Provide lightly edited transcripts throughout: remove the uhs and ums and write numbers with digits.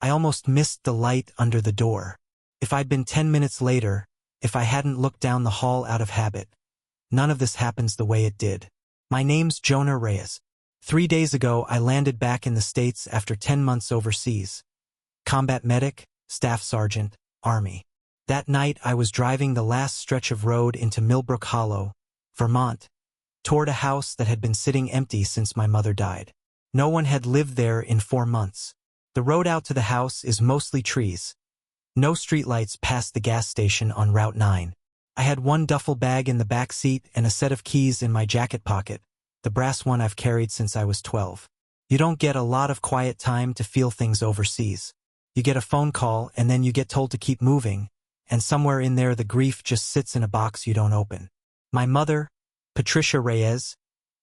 I almost missed the light under the door. If I'd been 10 minutes later, if I hadn't looked down the hall out of habit, none of this happens the way it did. My name's Jonah Reyes. 3 days ago, I landed back in the States after 10 months overseas. Combat medic, staff sergeant, Army. That night, I was driving the last stretch of road into Millbrook Hollow, Vermont, toward a house that had been sitting empty since my mother died. No one had lived there in 4 months. The road out to the house is mostly trees. No streetlights past the gas station on Route 9. I had one duffel bag in the back seat and a set of keys in my jacket pocket, the brass one I've carried since I was 12. You don't get a lot of quiet time to feel things overseas. You get a phone call and then you get told to keep moving, and somewhere in there the grief just sits in a box you don't open. My mother, Patricia Reyes,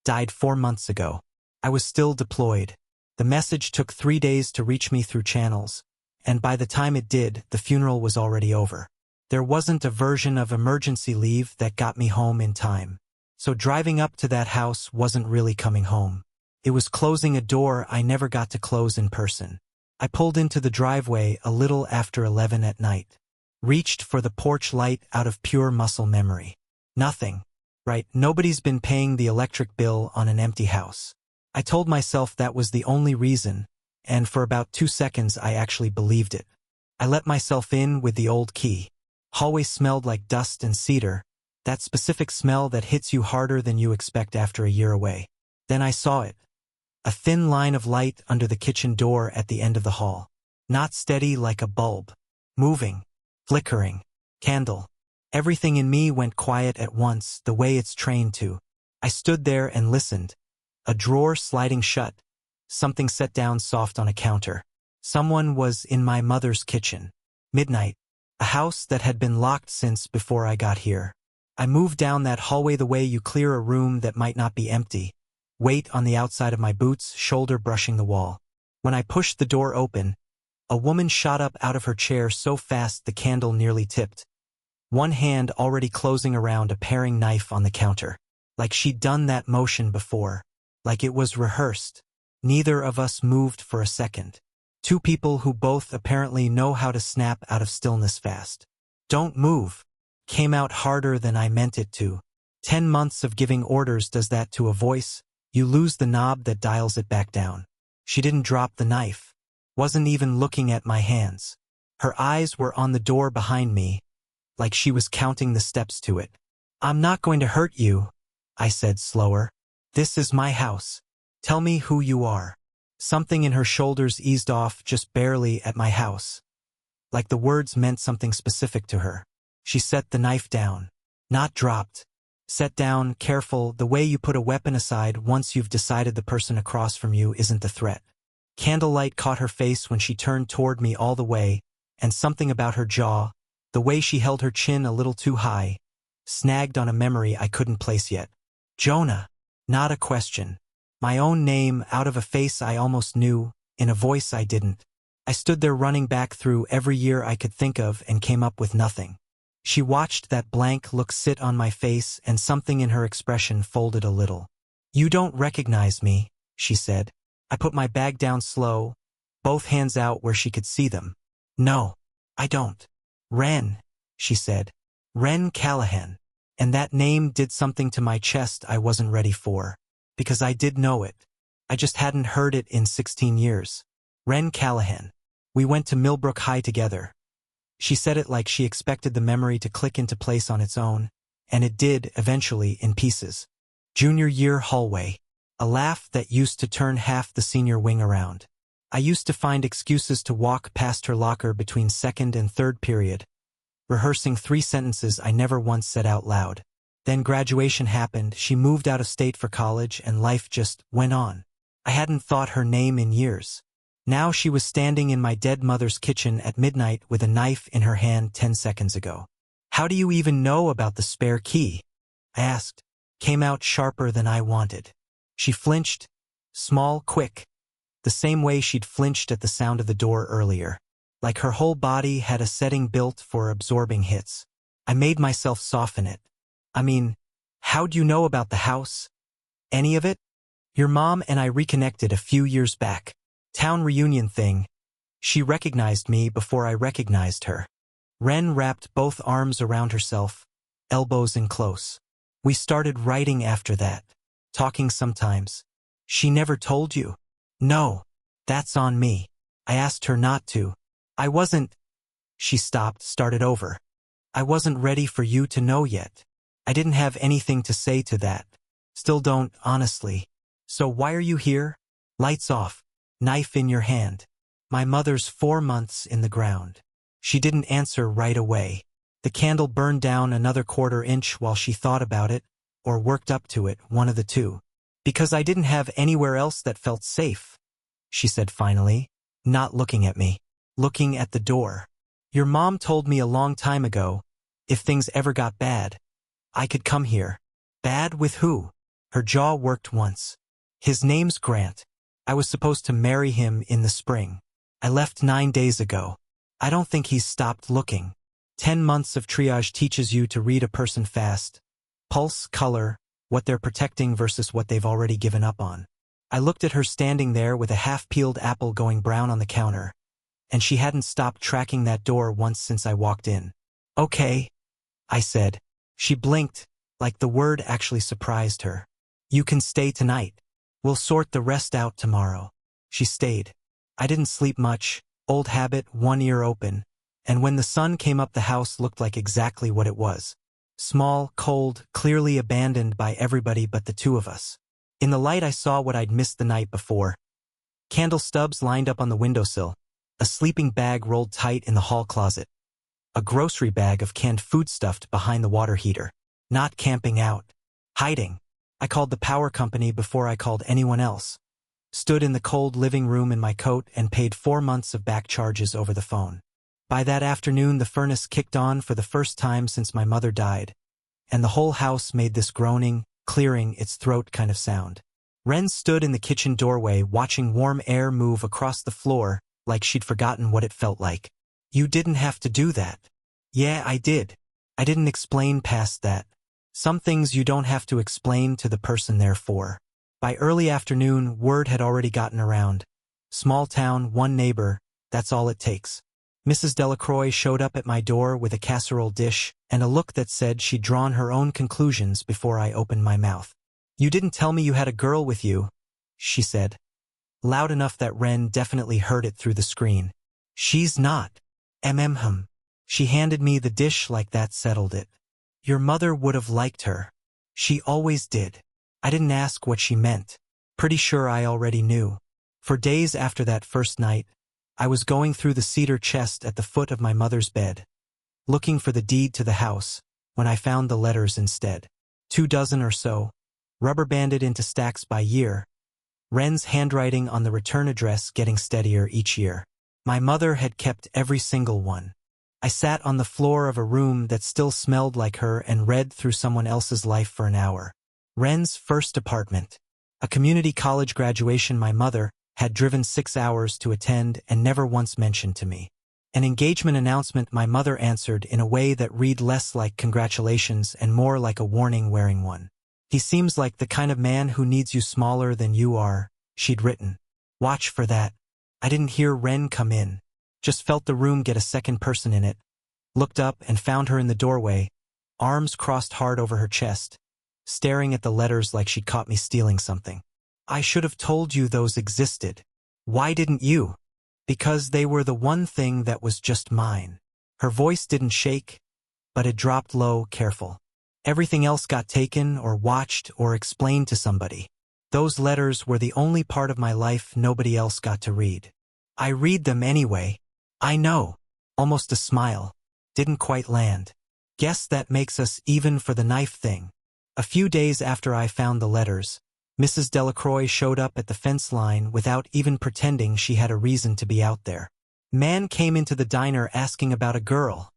died 4 months ago. I was still deployed. The message took 3 days to reach me through channels, and by the time it did, the funeral was already over. There wasn't a version of emergency leave that got me home in time. So driving up to that house wasn't really coming home. It was closing a door I never got to close in person. I pulled into the driveway a little after 11 at night. Reached for the porch light out of pure muscle memory. Nothing. Right, nobody's been paying the electric bill on an empty house. I told myself that was the only reason, and for about 2 seconds I actually believed it. I let myself in with the old key. Hallway smelled like dust and cedar, that specific smell that hits you harder than you expect after a year away. Then I saw it. A thin line of light under the kitchen door at the end of the hall. Not steady like a bulb. Moving. Flickering. Candle. Everything in me went quiet at once, the way it's trained to. I stood there and listened. A drawer sliding shut. Something set down soft on a counter. Someone was in my mother's kitchen. Midnight. A house that had been locked since before I got here. I moved down that hallway the way you clear a room that might not be empty. Weight on the outside of my boots, shoulder brushing the wall. When I pushed the door open, a woman shot up out of her chair so fast the candle nearly tipped. One hand already closing around a paring knife on the counter. Like she'd done that motion before. Like it was rehearsed. Neither of us moved for a second. Two people who both apparently know how to snap out of stillness fast. Don't move. Came out harder than I meant it to. 10 months of giving orders does that to a voice. You lose the knob that dials it back down. She didn't drop the knife. Wasn't even looking at my hands. Her eyes were on the door behind me, like she was counting the steps to it. I'm not going to hurt you, I said slower. This is my house. Tell me who you are. Something in her shoulders eased off just barely at my house. Like the words meant something specific to her. She set the knife down. Not dropped. Set down, careful, the way you put a weapon aside once you've decided the person across from you isn't the threat. Candlelight caught her face when she turned toward me all the way, and something about her jaw, the way she held her chin a little too high, snagged on a memory I couldn't place yet. Jonah. Not a question. My own name out of a face I almost knew, in a voice I didn't. I stood there running back through every year I could think of and came up with nothing. She watched that blank look sit on my face and something in her expression folded a little. You don't recognize me, she said. I put my bag down slow, both hands out where she could see them. No, I don't. Wren, she said. Wren Callahan. And that name did something to my chest I wasn't ready for. Because I did know it. I just hadn't heard it in 16 years. Wren Callahan. We went to Millbrook High together. She said it like she expected the memory to click into place on its own, and it did, eventually, in pieces. Junior year hallway. A laugh that used to turn half the senior wing around. I used to find excuses to walk past her locker between second and third period, rehearsing 3 sentences I never once said out loud. Then graduation happened, she moved out of state for college, and life just went on. I hadn't thought her name in years. Now she was standing in my dead mother's kitchen at midnight with a knife in her hand 10 seconds ago. How do you even know about the spare key? I asked. Came out sharper than I wanted. She flinched, small, quick, the same way she'd flinched at the sound of the door earlier. Like her whole body had a setting built for absorbing hits. I made myself soften it. I mean, how'd you know about the house? Any of it? Your mom and I reconnected a few years back. Town reunion thing. She recognized me before I recognized her. Ren wrapped both arms around herself, elbows in close. We started writing after that, talking sometimes. She never told you? No. That's on me. I asked her not to. I wasn't. She stopped, started over. I wasn't ready for you to know yet. I didn't have anything to say to that. Still don't, honestly. So why are you here? Lights off. Knife in your hand. My mother's 4 months in the ground. She didn't answer right away. The candle burned down another 1/4 inch while she thought about it, or worked up to it, one of the two. Because I didn't have anywhere else that felt safe, she said finally, not looking at me, looking at the door. Your mom told me a long time ago, if things ever got bad, I could come here. Bad with who? Her jaw worked once. His name's Grant. I was supposed to marry him in the spring. I left 9 days ago. I don't think he's stopped looking. 10 months of triage teaches you to read a person fast. Pulse, color, what they're protecting versus what they've already given up on. I looked at her standing there with a half-peeled apple going brown on the counter, and she hadn't stopped tracking that door once since I walked in. Okay, I said. She blinked, like the word actually surprised her. You can stay tonight. We'll sort the rest out tomorrow. She stayed. I didn't sleep much, old habit, one ear open, and when the sun came up the house looked like exactly what it was. Small, cold, clearly abandoned by everybody but the two of us. In the light I saw what I'd missed the night before. Candle stubs lined up on the windowsill, a sleeping bag rolled tight in the hall closet, a grocery bag of canned food stuffed behind the water heater. Not camping out. Hiding. I called the power company before I called anyone else. Stood in the cold living room in my coat and paid 4 months of back charges over the phone. By that afternoon the furnace kicked on for the first time since my mother died, and the whole house made this groaning, clearing its throat kind of sound. Ren stood in the kitchen doorway watching warm air move across the floor like she'd forgotten what it felt like. You didn't have to do that. Yeah, I did. I didn't explain past that. Some things you don't have to explain to the person they're for. By early afternoon, word had already gotten around. Small town, one neighbor, that's all it takes. Mrs. Delacroix showed up at my door with a casserole dish and a look that said she'd drawn her own conclusions before I opened my mouth. You didn't tell me you had a girl with you, she said. Loud enough that Ren definitely heard it through the screen. She's not. Mm. She handed me the dish like that settled it. Your mother would have liked her. She always did. I didn't ask what she meant. Pretty sure I already knew. For days after that first night, I was going through the cedar chest at the foot of my mother's bed, looking for the deed to the house, when I found the letters instead. 24 or so, rubber-banded into stacks by year, Ren's handwriting on the return address getting steadier each year. My mother had kept every single one. I sat on the floor of a room that still smelled like her and read through someone else's life for an hour. Ren's first apartment. A community college graduation my mother had driven 6 hours to attend and never once mentioned to me. An engagement announcement my mother answered in a way that read less like congratulations and more like a warning wearing one. He seems like the kind of man who needs you smaller than you are, she'd written. Watch for that. I didn't hear Ren come in. Just felt the room get a second person in it. Looked up and found her in the doorway, arms crossed hard over her chest, staring at the letters like she'd caught me stealing something. I should have told you those existed. Why didn't you? Because they were the one thing that was just mine. Her voice didn't shake, but it dropped low, careful. Everything else got taken or watched or explained to somebody. Those letters were the only part of my life nobody else got to read. I read them anyway. I know. Almost a smile. Didn't quite land. Guess that makes us even for the knife thing. A few days after I found the letters, Mrs. Delacroix showed up at the fence line without even pretending she had a reason to be out there. Man came into the diner asking about a girl,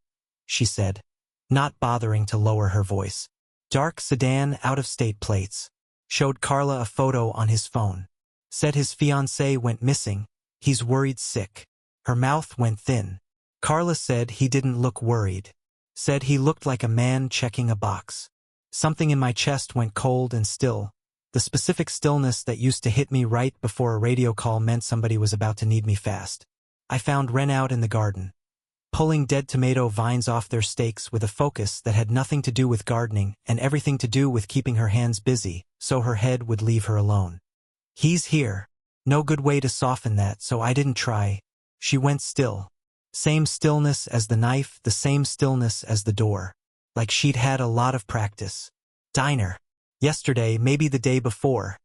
she said, not bothering to lower her voice. Dark sedan, out-of-state plates. Showed Carla a photo on his phone. Said his fiancée went missing. He's worried sick. Her mouth went thin. Carla said he didn't look worried. Said he looked like a man checking a box. Something in my chest went cold and still. The specific stillness that used to hit me right before a radio call meant somebody was about to need me fast. I found Ren out in the garden, pulling dead tomato vines off their stakes with a focus that had nothing to do with gardening and everything to do with keeping her hands busy, so her head would leave her alone. He's here. No good way to soften that, so I didn't try. She went still. Same stillness as the knife, the same stillness as the door. Like she'd had a lot of practice. Diner. Yesterday, maybe the day before.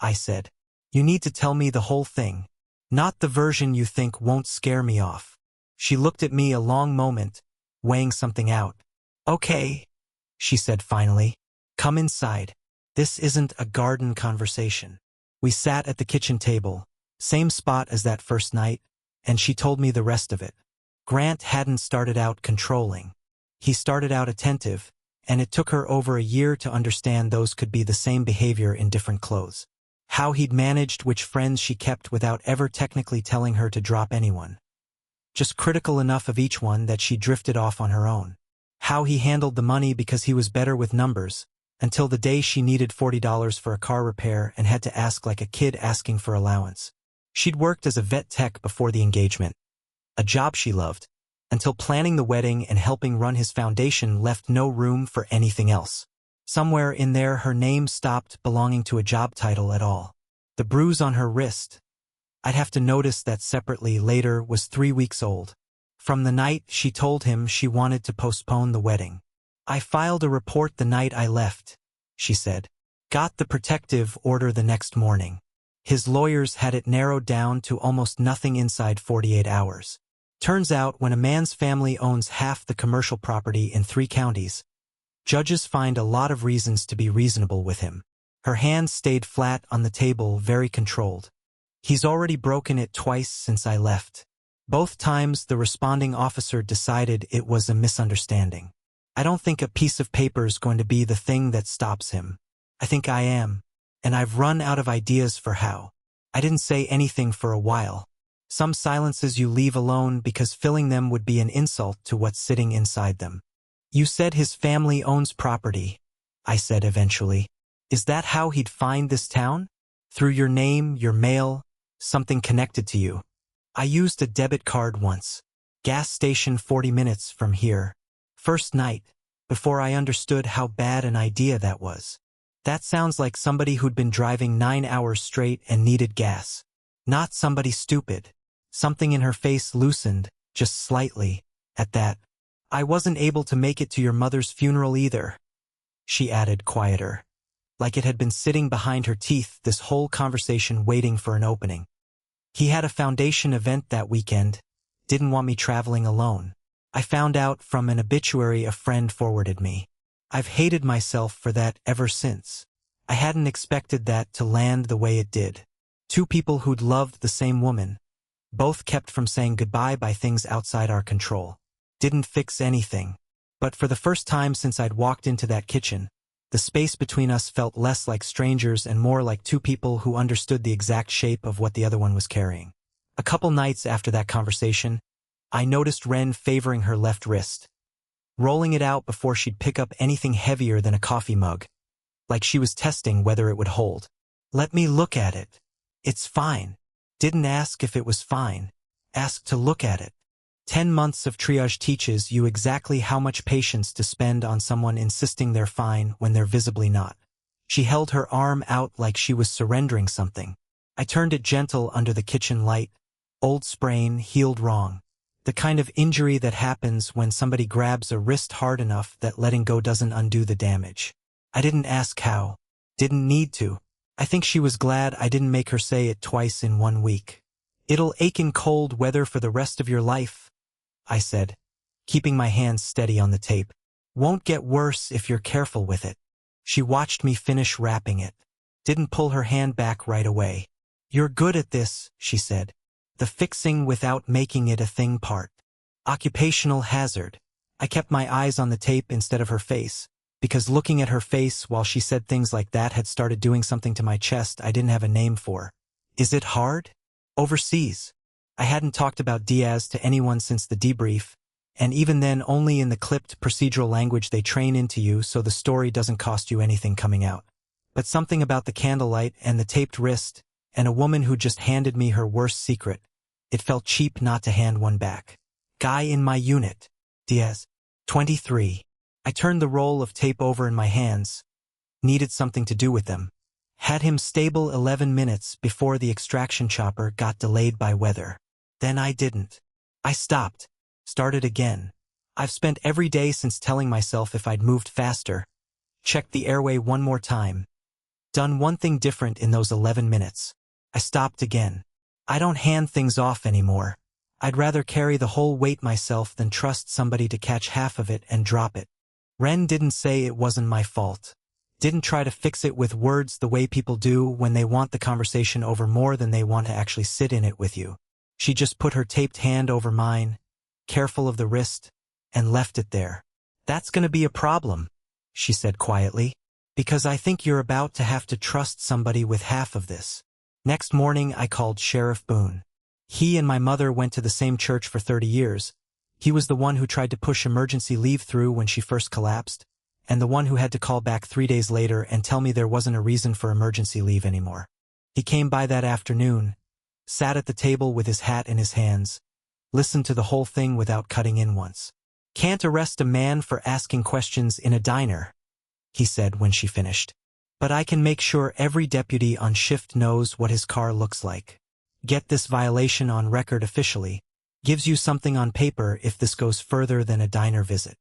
I said. You need to tell me the whole thing. Not the version you think won't scare me off. She looked at me a long moment, weighing something out. Okay, she said finally. Come inside. This isn't a garden conversation. We sat at the kitchen table, same spot as that first night, and she told me the rest of it. Grant hadn't started out controlling. He started out attentive, and it took her over a year to understand those could be the same behavior in different clothes. How he'd managed which friends she kept without ever technically telling her to drop anyone. Just critical enough of each one that she drifted off on her own. How he handled the money because he was better with numbers, until the day she needed $40 for a car repair and had to ask like a kid asking for allowance. She'd worked as a vet tech before the engagement, a job she loved, until planning the wedding and helping run his foundation left no room for anything else. Somewhere in there her name stopped belonging to a job title at all. The bruise on her wrist, I'd have to notice that separately later, was 3 weeks old. From the night she told him she wanted to postpone the wedding. I filed a report the night I left, she said. Got the protective order the next morning. His lawyers had it narrowed down to almost nothing inside 48 hours. Turns out when a man's family owns half the commercial property in 3 counties, judges find a lot of reasons to be reasonable with him. Her hand stayed flat on the table, very controlled. He's already broken it twice since I left. Both times the responding officer decided it was a misunderstanding. I don't think a piece of paper's going to be the thing that stops him. I think I am, and I've run out of ideas for how. I didn't say anything for a while. Some silences you leave alone because filling them would be an insult to what's sitting inside them. You said his family owns property, I said eventually. Is that how he'd find this town? Through your name, your mail, something connected to you. I used a debit card once. Gas station 40 minutes from here. First night, before I understood how bad an idea that was. That sounds like somebody who'd been driving 9 hours straight and needed gas. Not somebody stupid. Something in her face loosened, just slightly, at that. I wasn't able to make it to your mother's funeral either, she added, quieter. Like it had been sitting behind her teeth this whole conversation waiting for an opening. He had a foundation event that weekend, didn't want me traveling alone. I found out from an obituary a friend forwarded me. I've hated myself for that ever since. I hadn't expected that to land the way it did. 2 people who'd loved the same woman, both kept from saying goodbye by things outside our control. Didn't fix anything. But for the first time since I'd walked into that kitchen, the space between us felt less like strangers and more like 2 people who understood the exact shape of what the other one was carrying. A couple nights after that conversation, I noticed Ren favoring her left wrist, rolling it out before she'd pick up anything heavier than a coffee mug, like she was testing whether it would hold. Let me look at it. It's fine. Didn't ask if it was fine. Asked to look at it. 10 months of triage teaches you exactly how much patience to spend on someone insisting they're fine when they're visibly not. She held her arm out like she was surrendering something. I turned it gentle under the kitchen light. Old sprain, healed wrong. The kind of injury that happens when somebody grabs a wrist hard enough that letting go doesn't undo the damage. I didn't ask how. Didn't need to. I think she was glad I didn't make her say it twice in 1 week. It'll ache in cold weather for the rest of your life, I said, keeping my hands steady on the tape. Won't get worse if you're careful with it. She watched me finish wrapping it. Didn't pull her hand back right away. You're good at this, she said. The fixing without making it a thing part. Occupational hazard. I kept my eyes on the tape instead of her face, because looking at her face while she said things like that had started doing something to my chest I didn't have a name for. Is it hard? Overseas. I hadn't talked about Diaz to anyone since the debrief, and even then only in the clipped procedural language they train into you so the story doesn't cost you anything coming out. But something about the candlelight and the taped wrist, and a woman who just handed me her worst secret, It felt cheap not to hand one back. Guy in my unit. Diaz. 23. I turned the roll of tape over in my hands. Needed something to do with them. Had him stable 11 minutes before the extraction chopper got delayed by weather. Then I didn't. I stopped. Started again. I've spent every day since telling myself if I'd moved faster. Checked the airway one more time. Done one thing different in those 11 minutes. I stopped again. I don't hand things off anymore. I'd rather carry the whole weight myself than trust somebody to catch half of it and drop it. Ren didn't say it wasn't my fault. Didn't try to fix it with words the way people do when they want the conversation over more than they want to actually sit in it with you. She just put her taped hand over mine, careful of the wrist, and left it there. That's gonna be a problem, she said quietly, because I think you're about to have to trust somebody with half of this. Next morning I called Sheriff Boone. He and my mother went to the same church for 30 years. He was the one who tried to push emergency leave through when she first collapsed, and the one who had to call back 3 days later and tell me there wasn't a reason for emergency leave anymore. He came by that afternoon, sat at the table with his hat in his hands, listened to the whole thing without cutting in once. "Can't arrest a man for asking questions in a diner," he said when she finished. "But I can make sure every deputy on shift knows what his car looks like. Get this violation on record officially. Gives you something on paper if this goes further than a diner visit."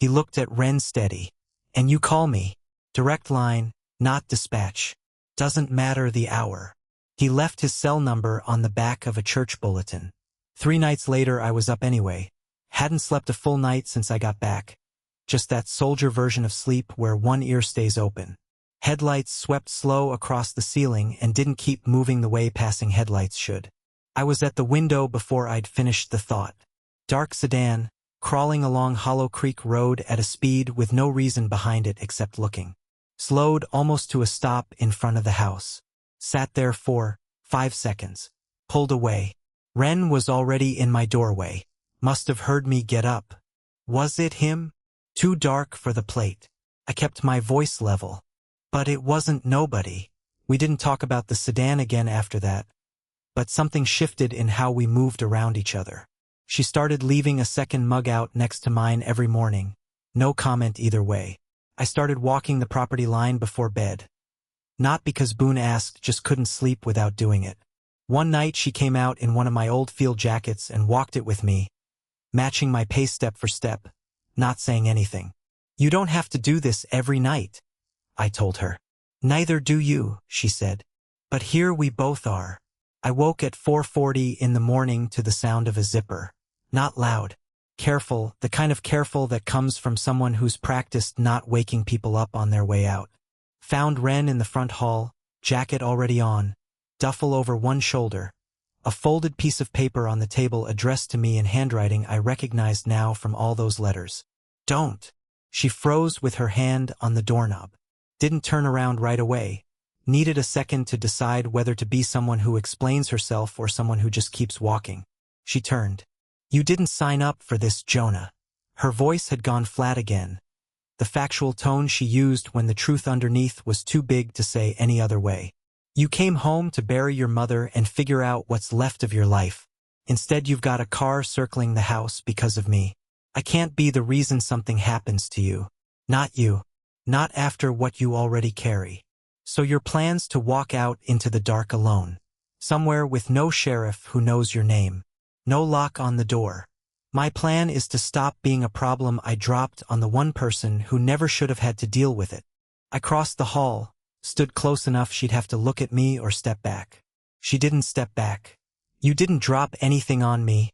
He looked at Ren steady. "And you call me. Direct line, not dispatch. Doesn't matter the hour." He left his cell number on the back of a church bulletin. 3 nights later I was up anyway. Hadn't slept a full night since I got back. Just that soldier version of sleep where one ear stays open. Headlights swept slow across the ceiling and didn't keep moving the way passing headlights should. I was at the window before I'd finished the thought. Dark sedan, crawling along Hollow Creek Road at a speed with no reason behind it except looking. Slowed almost to a stop in front of the house. Sat there for 5 seconds. Pulled away. Ren was already in my doorway. Must have heard me get up. Was it him? Too dark for the plate. I kept my voice level. But it wasn't nobody. We didn't talk about the sedan again after that. But something shifted in how we moved around each other. She started leaving a second mug out next to mine every morning. No comment either way. I started walking the property line before bed. Not because Boone asked, just couldn't sleep without doing it. One night she came out in one of my old field jackets and walked it with me, matching my pace step for step, not saying anything. "You don't have to do this every night," I told her. "Neither do you," she said. "But here we both are." I woke at 4:40 in the morning to the sound of a zipper. Not loud. Careful, the kind of careful that comes from someone who's practiced not waking people up on their way out. Found Ren in the front hall, jacket already on, duffel over one shoulder, a folded piece of paper on the table addressed to me in handwriting I recognized now from all those letters. "Don't." She froze with her hand on the doorknob. Didn't turn around right away. Needed a second to decide whether to be someone who explains herself or someone who just keeps walking. She turned. "You didn't sign up for this, Jonah." Her voice had gone flat again. The factual tone she used when the truth underneath was too big to say any other way. "You came home to bury your mother and figure out what's left of your life. Instead you've got a car circling the house because of me. I can't be the reason something happens to you. Not you. Not after what you already carry. So your plans to walk out into the dark alone. Somewhere with no sheriff who knows your name. No lock on the door. My plan is to stop being a problem I dropped on the one person who never should have had to deal with it." I crossed the hall, stood close enough she'd have to look at me or step back. She didn't step back. "You didn't drop anything on me,"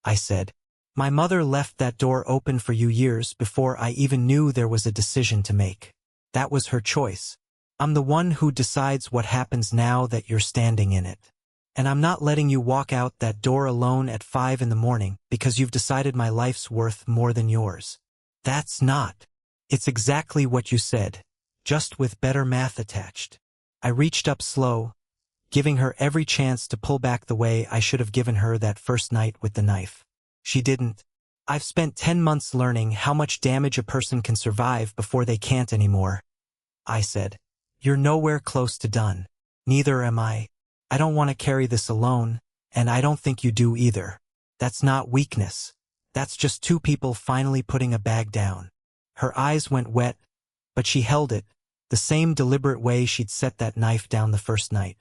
I said. "My mother left that door open for you years before I even knew there was a decision to make. That was her choice. I'm the one who decides what happens now that you're standing in it. And I'm not letting you walk out that door alone at 5 in the morning because you've decided my life's worth more than yours. That's not. It's exactly what you said, just with better math attached." I reached up slow, giving her every chance to pull back the way I should have given her that first night with the knife. She didn't. "I've spent 10 months learning how much damage a person can survive before they can't anymore," I said. "You're nowhere close to done. Neither am I. I don't want to carry this alone, And I don't think you do either. That's not weakness. That's just two people finally putting a bag down. Her eyes went wet, but she held it, the same deliberate way she'd set that knife down the first night.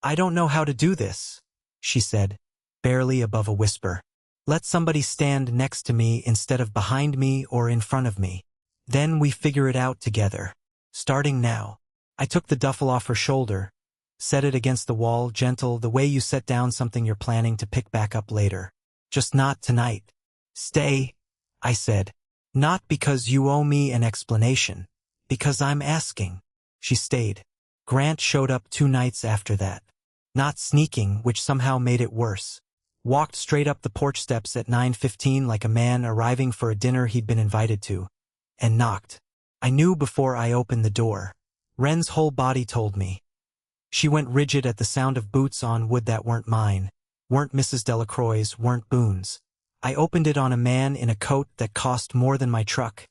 I don't know how to do this, she said, barely above a whisper. Let somebody stand next to me instead of behind me or in front of me. Then we figure it out together. Starting now. I took the duffel off her shoulder, set it against the wall, gentle, the way you set down something you're planning to pick back up later. Just not tonight. Stay, I said. Not because you owe me an explanation. Because I'm asking. She stayed. Grant showed up 2 nights after that. Not sneaking, which somehow made it worse. Walked straight up the porch steps at 9:15 like a man arriving for a dinner he'd been invited to. And knocked. I knew before I opened the door. Wren's whole body told me. She went rigid at the sound of boots on wood that weren't mine, weren't Mrs. Delacroix's, weren't Boone's. I opened it on a man in a coat that cost more than my truck.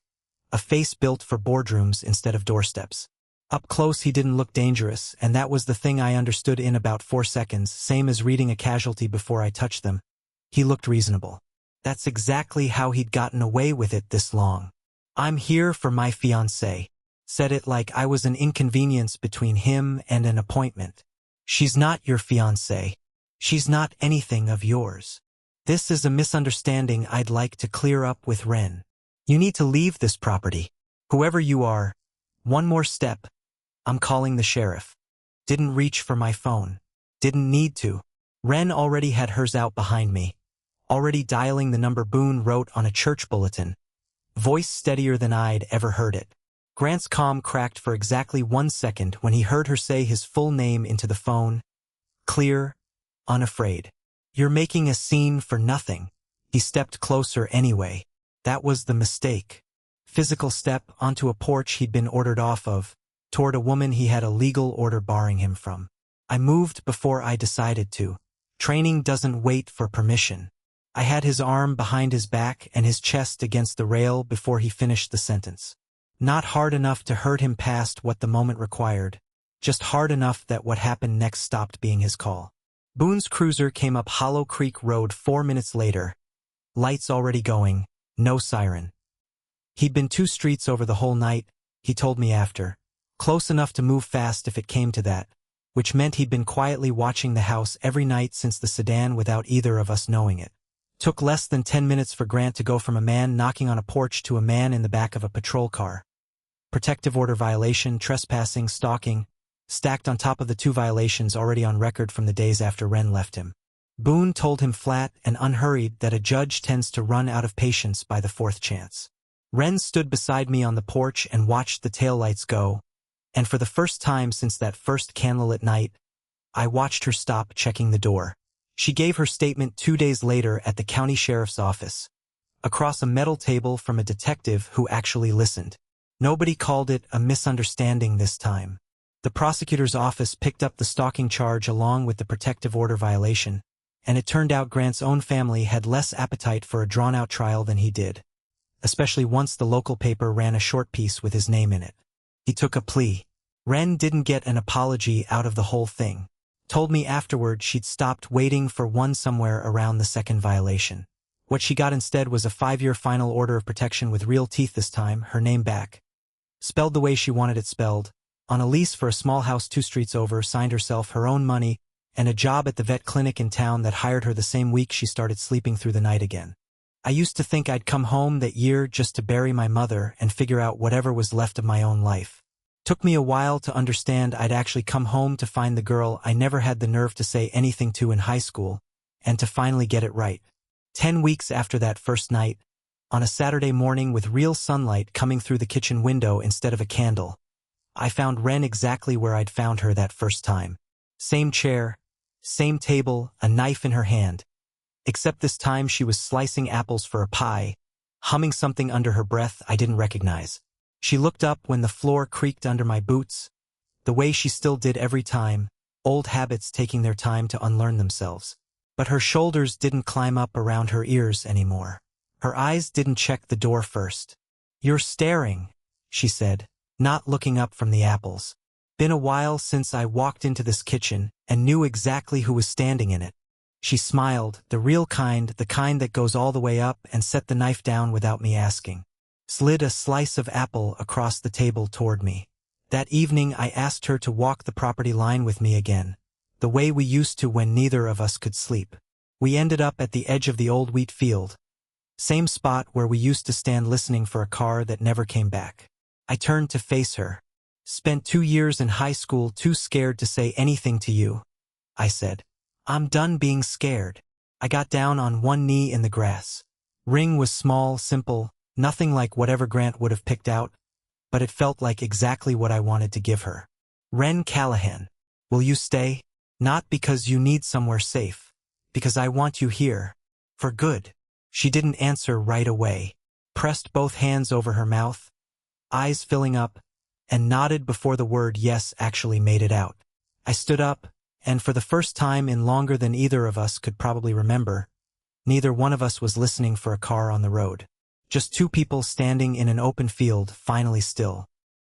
A face built for boardrooms instead of doorsteps. Up close he didn't look dangerous, and that was the thing I understood in about 4 seconds, same as reading a casualty before I touched them. He looked reasonable. That's exactly how he'd gotten away with it this long. I'm here for my fiancée. Said it like I was an inconvenience between him and an appointment. She's not your fiancée. She's not anything of yours. This is a misunderstanding I'd like to clear up with Wren. You need to leave this property. Whoever you are. One more step. I'm calling the sheriff. Didn't reach for my phone. Didn't need to. Wren already had hers out behind me. Already dialing the number Boone wrote on a church bulletin. Voice steadier than I'd ever heard it. Grant's calm cracked for exactly 1 second when he heard her say his full name into the phone. Clear, unafraid. You're making a scene for nothing. He stepped closer anyway. That was the mistake. Physical step onto a porch he'd been ordered off of, toward a woman he had a legal order barring him from. I moved before I decided to. Training doesn't wait for permission. I had his arm behind his back and his chest against the rail before he finished the sentence. Not hard enough to hurt him past what the moment required, just hard enough that what happened next stopped being his call. Boone's cruiser came up Hollow Creek Road 4 minutes later. Lights already going, no siren. He'd been 2 streets over the whole night, he told me after. Close enough to move fast if it came to that, which meant he'd been quietly watching the house every night since the sedan without either of us knowing it. Took less than 10 minutes for Grant to go from a man knocking on a porch to a man in the back of a patrol car. Protective order violation, trespassing, stalking, stacked on top of the 2 violations already on record from the days after Wren left him. Boone told him flat and unhurried that a judge tends to run out of patience by the 4th chance. Wren stood beside me on the porch and watched the taillights go, and for the first time since that first candlelit night, I watched her stop checking the door. She gave her statement 2 days later at the county sheriff's office, across a metal table from a detective who actually listened. Nobody called it a misunderstanding this time. The prosecutor's office picked up the stalking charge along with the protective order violation, and it turned out Grant's own family had less appetite for a drawn-out trial than he did, especially once the local paper ran a short piece with his name in it. He took a plea. Wren didn't get an apology out of the whole thing. Told me afterward she'd stopped waiting for one somewhere around the 2nd violation. What she got instead was a 5-year final order of protection with real teeth this time, her name back. Spelled the way she wanted it spelled, on a lease for a small house 2 streets over, signed herself her own money, and a job at the vet clinic in town that hired her the same week she started sleeping through the night again. I used to think I'd come home that year just to bury my mother and figure out whatever was left of my own life. Took me a while to understand I'd actually come home to find the girl I never had the nerve to say anything to in high school, and to finally get it right. 10 weeks after that first night, on a Saturday morning with real sunlight coming through the kitchen window instead of a candle, I found Wren exactly where I'd found her that first time. Same chair, same table, a knife in her hand. Except this time she was slicing apples for a pie, humming something under her breath I didn't recognize. She looked up when the floor creaked under my boots, the way she still did every time, old habits taking their time to unlearn themselves. But her shoulders didn't climb up around her ears anymore. Her eyes didn't check the door first. "You're staring," she said, not looking up from the apples. Been a while since I walked into this kitchen and knew exactly who was standing in it. She smiled, the real kind, the kind that goes all the way up, and set the knife down without me asking. Slid a slice of apple across the table toward me. That evening I asked her to walk the property line with me again, the way we used to when neither of us could sleep. We ended up at the edge of the old wheat field, same spot where we used to stand listening for a car that never came back. I turned to face her. Spent 2 years in high school too scared to say anything to you, I said. I'm done being scared. I got down on one knee in the grass. Ring was small, simple, nothing like whatever Grant would have picked out, but it felt like exactly what I wanted to give her. Wren Callahan, will you stay? Not because you need somewhere safe, because I want you here. For good. She didn't answer right away, pressed both hands over her mouth, eyes filling up, and nodded before the word yes actually made it out. I stood up, and for the first time in longer than either of us could probably remember, neither one of us was listening for a car on the road. Just two people standing in an open field, finally still.